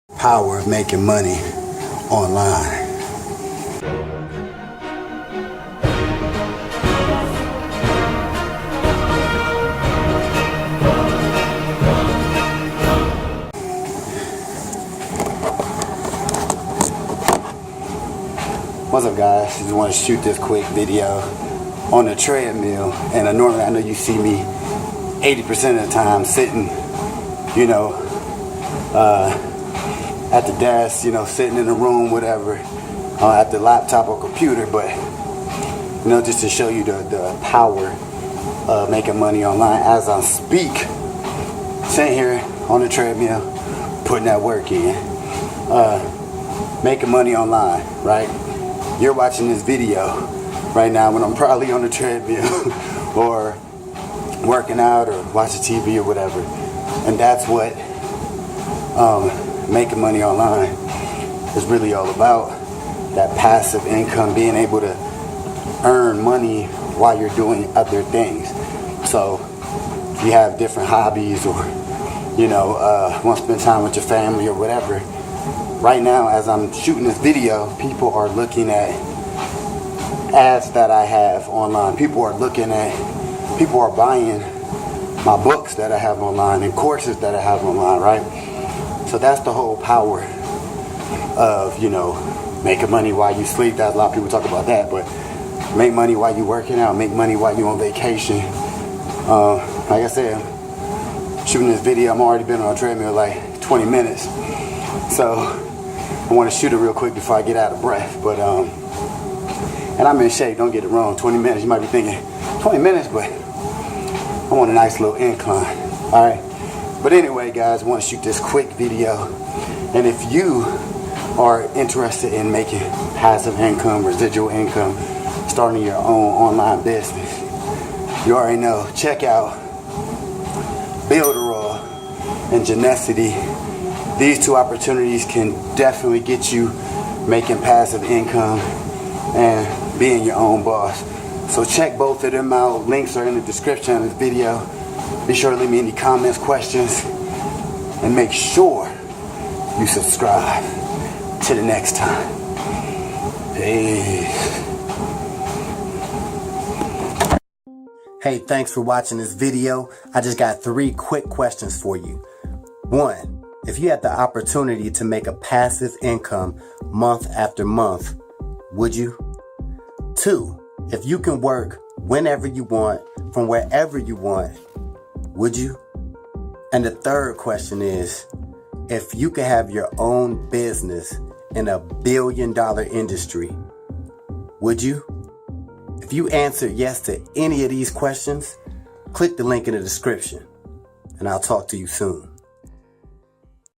Power of making money online. What's up, guys? Just want to shoot this quick video on the treadmill, and normally I know you see me 80% of the time sitting, at the desk, sitting in the room, whatever, at the laptop or computer, but just to show you the power of making money online as I speak, sitting here on the treadmill, putting that work in, making money online, right? You're watching this video right now when I'm probably on the treadmill or working out or watching TV or whatever, and that's what making money online is really all about. That passive income, being able to earn money while you're doing other things. So if you have different hobbies or want to spend time with your family or whatever, right now as I'm shooting this video, people are looking at ads that I have online. People are buying my books that I have online and courses that I have online, right? So that's the whole power of, making money while you sleep. That a lot of people talk about that, but make money while you're working out, make money while you're on vacation. Like I said, shooting this video, I'm already been on a treadmill like 20 minutes. So I want to shoot it real quick before I get out of breath. But and I'm in shape, don't get it wrong. 20 minutes, you might be thinking 20 minutes, but I want a nice little incline. All right. But anyway, guys, I want to shoot this quick video. And if you are interested in making passive income, residual income, starting your own online business, you already know, check out Builderall and Genesity. These two opportunities can definitely get you making passive income and being your own boss. So check both of them out. Links are in the description of this video. Be sure to leave me any comments, questions, and make sure you subscribe. Till the next time. Peace. Hey, thanks for watching this video. I just got 3 quick questions for you. 1, if you had the opportunity to make a passive income month after month, would you? 2, if you can work whenever you want, from wherever you want, would you? And the 3rd question is, if you could have your own business in a $1 billion industry, would you? If you answered yes to any of these questions, click the link in the description, and I'll talk to you soon.